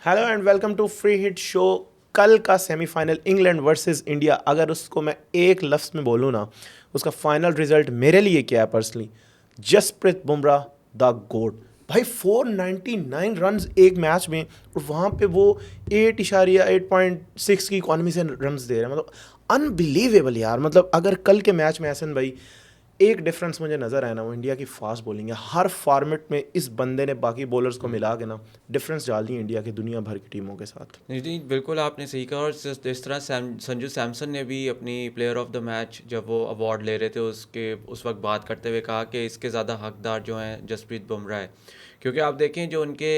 Hello and welcome to free hit show. कल का semifinal England versus India, अगर उसको मैं एक लफ्ज़ में बोलूँ ना, उसका फाइनल रिजल्ट मेरे लिए क्या है पर्सनली, जसप्रीत बुमराह द गोट। भाई 499 रन्स एक मैच में, और वहाँ पे वो 8.6 की इकॉनमी से रन्स दे रहे हैं। मतलब अनबिलीवेबल यार। मतलब अगर कल के मैच में ऐसे भाई एक डिफरेंस मुझे नज़र आया ना, वो इंडिया की फास्ट बॉलिंग है। हर फॉर्मेट में इस बंदे ने बाकी बॉलर्स को मिला के ना डिफरेंस डाल दी इंडिया की दुनिया भर की टीमों के साथ। नहीं जी, बिल्कुल आपने सही कहा। और जिस तरह संजू सैमसन ने भी अपनी प्लेयर ऑफ द मैच जब वो अवार्ड ले रहे थे उसके उस वक्त बात करते हुए कहा कि इसके ज़्यादा हकदार जो हैं जसप्रीत बुमराह है। क्योंकि आप देखें जो उनके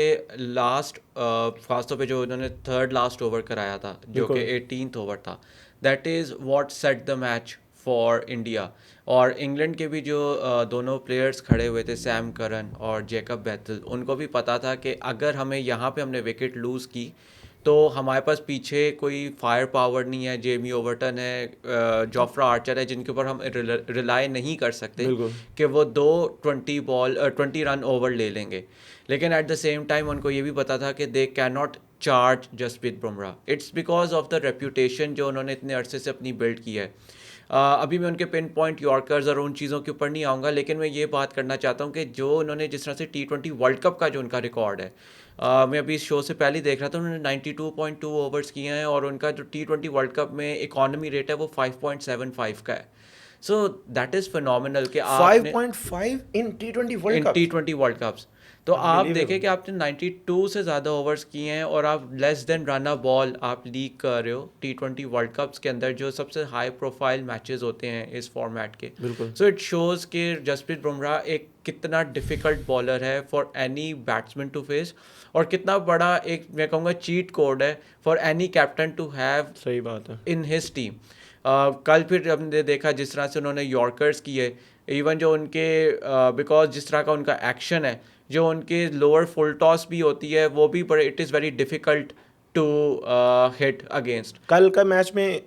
लास्ट खासतौर पे जो उन्होंने थर्ड लास्ट ओवर कराया था जो कि बिल्कुल 18th ओवर था, that is what set the match for India. और इंग्लैंड के भी जो दोनों प्लेयर्स खड़े हुए थे, सैम करन और जेकब बैथल, उनको भी पता था कि अगर हमें यहाँ पे हमने विकेट लूज़ की तो हमारे पास पीछे कोई फायर पावर नहीं है। जेमी ओवर्टन है, जोफ्रा आर्चर है, जिनके ऊपर हम रिलाई नहीं कर सकते बिल्कुल। कि वो दो 20 रन ओवर ले लेंगे। लेकिन एट द सेम टाइम उनको ये भी पता था कि they can not charge Jasprit Bumrah. It's because of the reputation जो उन्होंने इतने अरसे से अपनी बिल्ड की है। अभी मैं उनके पिन पॉइंट यॉर्कर्स और उन चीज़ों के ऊपर नहीं आऊँगा, लेकिन मैं ये बात करना चाहता हूँ कि जो उन्होंने जिस तरह से T20 वर्ल्ड कप का जो उनका रिकॉर्ड है, मैं अभी इस शो से पहले ही देख रहा था, उन्होंने 92.2 ओवर्स किए हैं और उनका जो T20 वर्ल्ड कप में इकॉनमी रेट है वो 5.75 का है। सो दैट इज़ फिनोमिनल कि आपने 5.5 इन T20 world in cup. T20 world cups, तो आप देखें अनबिलीवेबल। कि आपने 92 से ज़्यादा ओवर्स किए हैं और आप less than run a ball आप लीग कर रहे हो T20 वर्ल्ड कप्स के अंदर, जो सबसे हाई प्रोफाइल मैचेस होते हैं इस फॉर्मेट के। बिल्कुल। सो इट शोज़ कि जसप्रीत बुमराह एक कितना डिफ़िकल्ट बॉलर है for any batsman to face, और कितना बड़ा एक मैं कहूँगा चीट कोड है for any captain to have सही बात है। In his team. कल फिर हमने देखा जिस तरह से उन्होंने यॉर्कर्स किए, इवन जो उनके बिकॉज जिस तरह का उनका एक्शन है, जो उनके लोअर फुल टॉस भी होती है वो भी बड़े, it is very difficult to hit against. कल का मैच में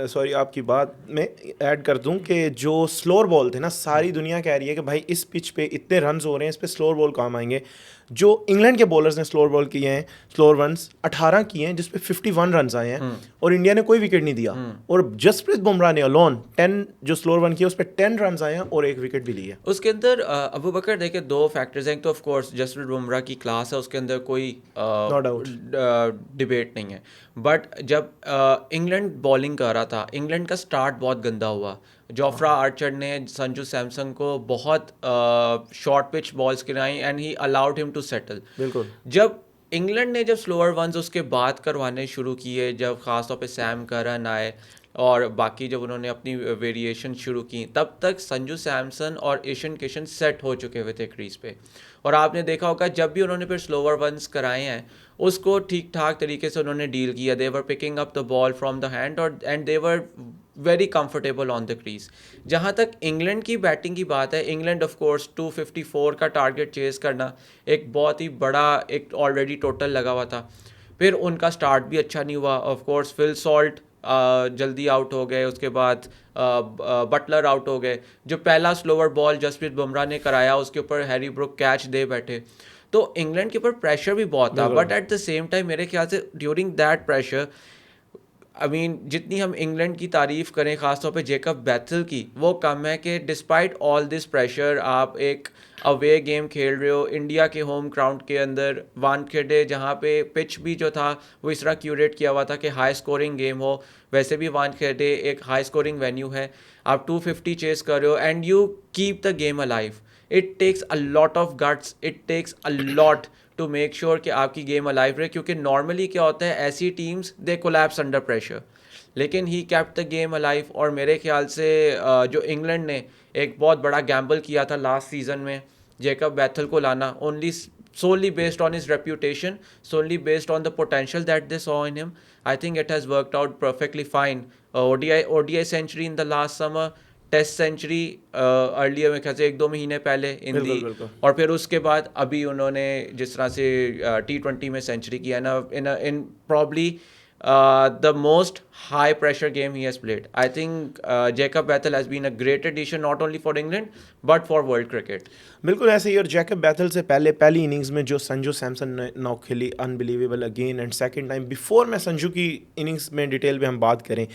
सॉरी आपकी बात में ऐड कर दूं कि जो स्लोअर बॉल थे ना, सारी दुनिया कह रही है कि भाई इस पिच पे इतने रन्स हो रहे हैं, इस पे स्लोअर बॉल काम आएंगे। जो इंग्लैंड के बॉलर्स ने स्लोअर बॉल किए हैं, स्लोअर रन्स 18 किए हैं, जिसपे 51 रन्स आए हैं, और इंडिया ने कोई विकेट नहीं दिया। और जसप्रीत बुमराह ने अलोन 10 जो स्लोअर वन किए उस पर 10 रन्स आए हैं और एक विकेट भी ली है। उसके अंदर अबू बकर देखे दो फैक्टर्स हैं। एक तो ऑफ कोर्स जसप्रीत बुमराह की क्लास है, उसके अंदर कोई नो डाउट। डिबेट नहीं है। बट जब इंग्लैंड बॉलिंग कर रहा था, इंग्लैंड का स्टार्ट बहुत गंदा हुआ। जोफ्रा आर्चर ने संजू सैमसन को बहुत शॉर्ट पिच बॉल्स गिराई and he allowed him to settle. बिल्कुल। जब इंग्लैंड ने जब स्लोअर वंस उसके बाद करवाने शुरू किए, जब ख़ासतौर पे सैम करन आए और बाकी जब उन्होंने अपनी वेरिएशन शुरू की, तब तक संजू सैमसन और ईशन किशन सेट हो चुके हुए थे क्रीज पे। और आपने देखा होगा जब भी उन्होंने फिर स्लोअर वंस कराए हैं, उसको ठीक ठाक तरीके से उन्होंने डील किया। They were picking up the ball from the hand और and they were very comfortable on the crease. जहाँ तक इंग्लैंड की बैटिंग की बात है, इंग्लैंड ऑफ कोर्स 254 का टारगेट चेज करना एक बहुत ही बड़ा एक ऑलरेडी टोटल लगा हुआ था। फिर उनका स्टार्ट भी अच्छा नहीं हुआ। ऑफ कोर्स फिल सॉल्ट जल्दी आउट हो गए, उसके बाद बटलर आउट हो गए। जो पहला स्लोअर बॉल जसप्रीत बुमराह ने कराया उसके ऊपर हैरी ब्रुक कैच दे बैठे। तो इंग्लैंड के ऊपर प्रेशर भी बहुत था, बिल्कुल। But at the same time मेरे ख्याल से during that pressure, I mean जितनी हम इंग्लैंड की तारीफ करें, खासतौर पे जेकब बैथल की, वो कम है कि डिस्पाइट ऑल दिस प्रेशर आप एक अवे गेम खेल रहे हो इंडिया के होम ग्राउंड के अंदर, वानखेड़े, जहाँ पे पिच भी जो था वो इस तरह क्यूरेट किया हुआ था कि हाई स्कोरिंग गेम हो। वैसे भी वानखेड़े एक हाई स्कोरिंग वेन्यू है। आप 250 चेस कर रहे हो and you keep the game alive. It takes a lot of guts, it takes a lot to make sure कि आपकी गेम अलाइव रहे। क्योंकि नॉर्मली क्या होता है, ऐसी टीम्स दे कोलैप्स अंडर प्रेशर, लेकिन he kept the game alive. और मेरे ख्याल से जो इंग्लैंड ने एक बहुत बड़ा गैम्बल किया था लास्ट सीजन में जेकब बैथल को लाना, only solely based on his reputation, solely based on the potential that they saw in him, I think it has worked out perfectly fine. ODI century in the last summer, test century earlier में ख्याल से 1-2 महीने पहले इन दी, बिल्कुल। बिल्कुल। और फिर उसके बाद अभी उन्होंने जिस तरह से T20 में सेंचुरी किया ना, इन probably the most high pressure game he has played. I think Jacob Bethel has been a great addition not only for England but for world cricket. बिल्कुल ऐसे ही। और जैकब बैथल से पहले पहली इनिंग्स में जो संजू सैमसन ने नॉक खेली, unbelievable again and second time. Before मैं संजू की इनिंग्स में डिटेल में हम बात करें,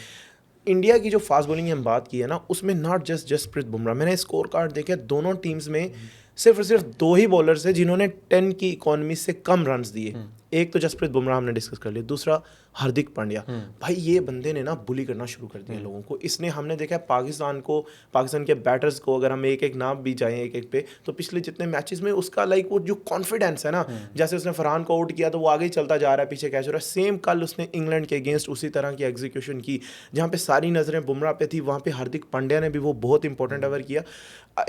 इंडिया की जो फास्ट बॉलिंग की हम बात की है ना, उसमें नॉट जस्ट जसप्रीत बुमराह, मैंने स्कोर कार्ड देखे दोनों टीम्स में सिर्फ और सिर्फ 2 ही बॉलर्स हैं जिन्होंने 10 की इकॉनमी से कम रन्स दिए। एक तो जसप्रीत बुमराह हमने डिस्कस कर लिया, दूसरा हार्दिक पांड्या। भाई ये बंदे ने ना बुली करना शुरू कर दिया लोगों को। इसने हमने देखा है पाकिस्तान के बैटर्स को, अगर हम एक एक नाम भी जाएं एक एक पे, तो पिछले जितने मैचेस में उसका लाइक वो जो कॉन्फिडेंस है ना, जैसे उसने फरहान को आउट किया तो वो आगे ही चलता जा रहा है, पीछे कैच हो रहा है। सेम कल उसने इंग्लैंड के अगेंस्ट उसी तरह की एग्जीक्यूशन की, जहाँ पे सारी नज़रें बुमराह पे थी, वहाँ पे हार्दिक पांड्या ने भी वो बहुत इंपॉर्टेंट ओवर किया।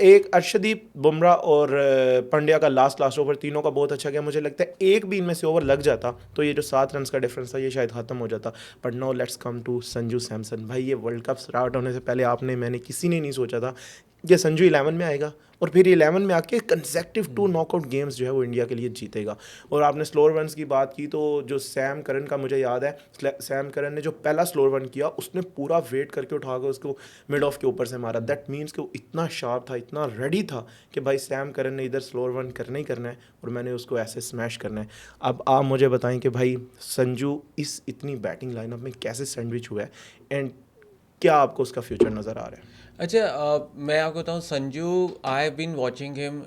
एक अर्शदीप, बुमराह और पांड्या का लास्ट ओवर तीनों का बहुत अच्छा गया। मुझे लगता है एक भी इनमें से ओवर लग जाता तो ये जो 7 रन का डिफरेंस था ये शायद खत्म हो जाता। But now let's come to Sanju Samson. भाई ये वर्ल्ड कप स्टार्ट होने से पहले मैंने किसी ने नहीं सोचा था कि संजू 11 में आएगा और फिर 11 में आके कंसेक्टिव 2 नॉकआउट गेम्स जो है वो इंडिया के लिए जीतेगा। और आपने स्लोअर रन्स की बात की, तो जो सैम करन का मुझे याद है, सैम करन ने जो पहला स्लोअर रन किया उसने पूरा वेट करके उठा कर उसको मिड ऑफ के ऊपर से मारा। दैट मीन्स कि वो इतना शार्प था, इतना रेडी था कि भाई सैम करन ने इधर स्लोअर रन करना ही करना है और मैंने उसको ऐसे स्मैश करना है। अब आप मुझे बताएं कि भाई संजू इस इतनी बैटिंग लाइनअप में कैसे सैंडविच हुआ है एंड क्या आपको उसका फ्यूचर नज़र आ रहा है? अच्छा, मैं आपको बताऊँ, Sanju I have been watching him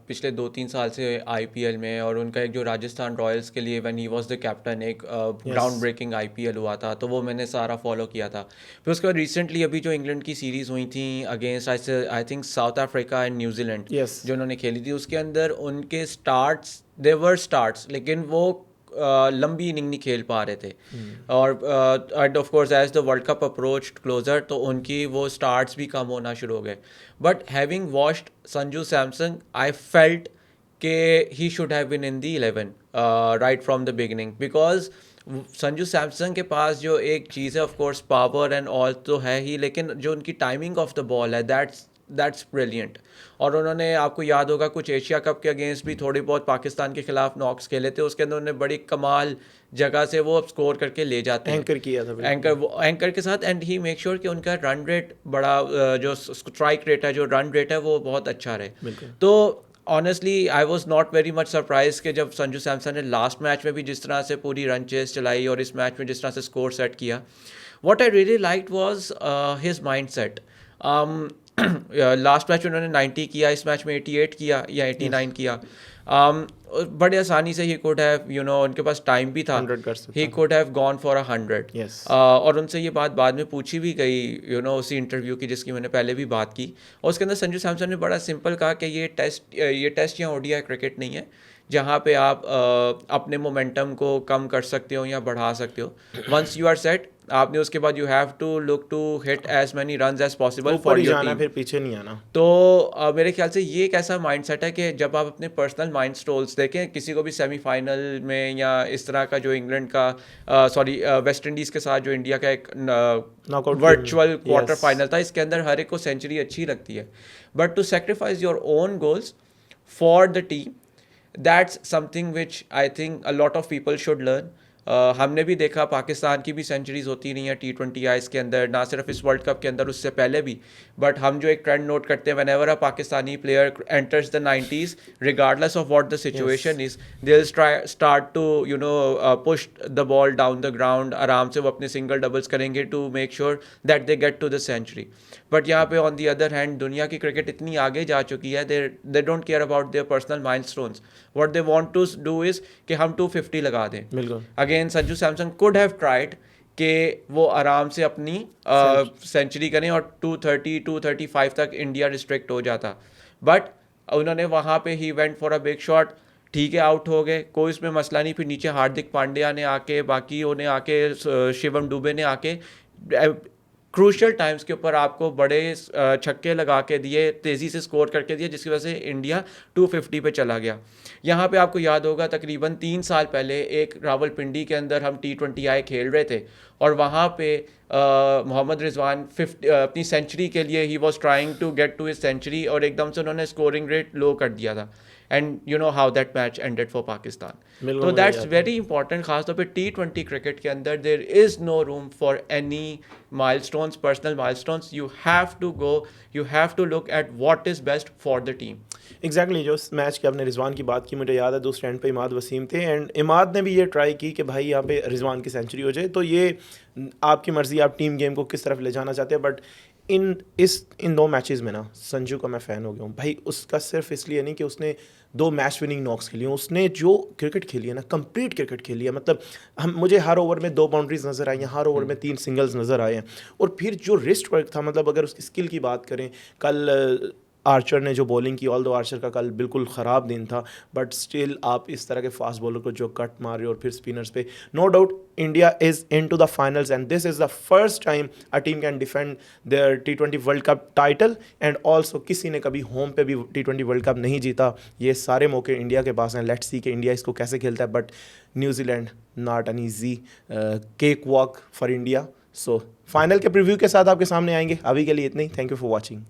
पिछले 2-3 साल से आईपीएल में, और उनका एक जो राजस्थान रॉयल्स के लिए when he was the captain एक ग्राउंड ब्रेकिंग आईपीएल हुआ था, तो वो मैंने सारा फॉलो किया था। फिर उसके बाद रिसेंटली अभी जो इंग्लैंड की सीरीज़ हुई थी against I think south Africa and New Zealand, Yes. जो उन्होंने खेली थी, उसके अंदर उनके स्टार्ट्स देवर स्टार्ट्स, लेकिन वो लंबी इनिंग नहीं खेल पा रहे थे। और and of course as the world cup approach closer तो उनकी वो स्टार्ट्स भी कम होना शुरू हो गए। But having watched Sanju Samson, I felt के he should have been in the 11 right from the beginning, because Sanju Samson के पास जो एक चीज़ है, of course power and all तो है ही, लेकिन जो उनकी टाइमिंग ऑफ द बॉल है दैट्स ब्रिलियंट। और उन्होंने, आपको याद होगा, कुछ एशिया कप के अगेंस्ट भी थोड़ी बहुत पाकिस्तान के खिलाफ नॉक्स खेले थे, उसके अंदर उन्होंने बड़ी कमाल जगह से वो स्कोर करके ले जाते हैं। एंकर किया था एंकर के साथ, एंड ही मेक श्योर कि उनका रन रेट बड़ा जो स्ट्राइक रेट है, जो रन रेट है, वो बहुत अच्छा रहे। तो honestly I was not very much surprise कि जब संजू सैमसन ने लास्ट मैच में भी जिस तरह से पूरी रन चेस चलाई और इस मैच में जिस तरह से स्कोर सेट किया, what I really liked was his mind set. Last match में उन्होंने 90 किया, इस मैच में 88 किया या 89 किया। बड़े आसानी से he could have, you know, उनके पास टाइम भी था, 100 कर सकता he could have gone for 100। Yes. और उनसे ये बात बाद में पूछी भी गई, यू नो, उसी इंटरव्यू की जिसकी मैंने पहले भी बात की, और उसके अंदर संजू सैमसन ने बड़ा सिंपल कहा कि ये टेस्ट या ओडीआई क्रिकेट नहीं है जहाँ पे आप अपने मोमेंटम को कम कर सकते हो या बढ़ा सकते हो। वंस यू आर सेट, आपने उसके बाद you have to look to hit as many runs as possible for your team, फिर पीछे नहीं आना। तो मेरे ख्याल से ये एक ऐसा माइंडसेट है कि जब आप अपने पर्सनल माइलस्टोन्स देखें, किसी को भी सेमीफाइनल में या इस तरह का जो इंग्लैंड का वेस्ट इंडीज़ के साथ जो इंडिया का एक वर्चुअल क्वार्टर फाइनल था, इसके अंदर हर एक को सेंचुरी अच्छी लगती है, but to sacrifice your own goals for the team, that's something which I think a lot of people should learn. हमने भी देखा पाकिस्तान की भी सेंचुरीज होती नहीं है T20 आइस के अंदर, ना सिर्फ इस वर्ल्ड कप के अंदर, उससे पहले भी। बट हम जो एक ट्रेंड नोट करते हैं, whenever a Pakistani player enters the 90s, regardless of what the situation is, they will start to, you know, push the ball down the ground, आराम से वो अपने सिंगल डबल्स करेंगे to make sure that they get to the century. But यहाँ पे on the other hand दुनिया की cricket इतनी आगे जा चुकी है, they don't care about their personal milestones, what they want to do is कि हम 250 लगा दें। बिल्कुल। अगेन Sanju Samson could have tried कि वो आराम से अपनी सेंचुरी करें और 230 235 तक इंडिया रिस्ट्रिक्ट हो जाता, बट उन्होंने वहाँ पे he went for a big shot. ठीक है, आउट हो गए, कोई इसमें मसला नहीं। फिर नीचे हार्दिक पांड्या ने आके, बाकी उन्हें आके, शिवम दुबे ने आके क्रूशल टाइम्स के ऊपर आपको बड़े छक्के लगा के दिए, तेज़ी से स्कोर करके दिए, जिसकी वजह से इंडिया 250 पे चला गया। यहाँ पे आपको याद होगा तकरीबन 3 साल पहले एक रावलपिंडी के अंदर हम T20I खेल रहे थे और वहाँ पे मोहम्मद रिजवान अपनी सेंचुरी के लिए he was trying to get to his century और एकदम से उन्होंने स्कोरिंग रेट लो कर दिया था। And you know how that match ended for Pakistan. बिल्कुल तो मुझे दैट्स याद है। Very important. खासतौर पे T20 क्रिकेट के अंदर there is no room for any milestones, personal milestones. You have to go, you have to look at what is best for the team. Exactly जो इस मैच के आपने रिजवान की बात की, मुझे याद है दूसरे एंड पे इमाद वसीम थे एंड इमाद ने भी ये ट्राई की कि भाई यहाँ पे रिजवान की सेंचुरी हो जाए. तो ये आपकी मर्ज़ी, आप टीम गेम को किस तरफ ले जाना चाहते हैं. बट इन दो मैचेस में ना संजू का मैं फ़ैन हो गया हूँ भाई. उसका सिर्फ इसलिए नहीं कि उसने 2 मैच विनिंग नॉक्स खेली हैं, उसने जो क्रिकेट खेली है ना, कंप्लीट क्रिकेट खेली है. मतलब मुझे हर ओवर में 2 बाउंड्रीज नज़र आई हैं, हर ओवर में 3 सिंगल्स नज़र आए हैं. और फिर जो रिस्ट वर्क था, मतलब अगर उसकी स्किल की बात करें, कल आर्चर ने जो बॉलिंग की, ऑल दो आर्चर का कल बिल्कुल ख़राब दिन था, बट स्टिल आप इस तरह के फास्ट बॉलर को जो कट मार रहे हो और फिर स्पिनर्स पे, no doubt India is into the finals and this is the first time a team can defend their T20 world cup title. And also किसी ने कभी होम पे भी T20 वर्ल्ड कप नहीं जीता. ये सारे मौके इंडिया के पास हैं. लेट्स सी कि इंडिया इसको कैसे खेलता है. But New Zealand not an easy cakewalk for India. So final के प्रीव्यू के साथ आपके सामने आएंगे. अभी के लिए इतना ही. Thank you for watching.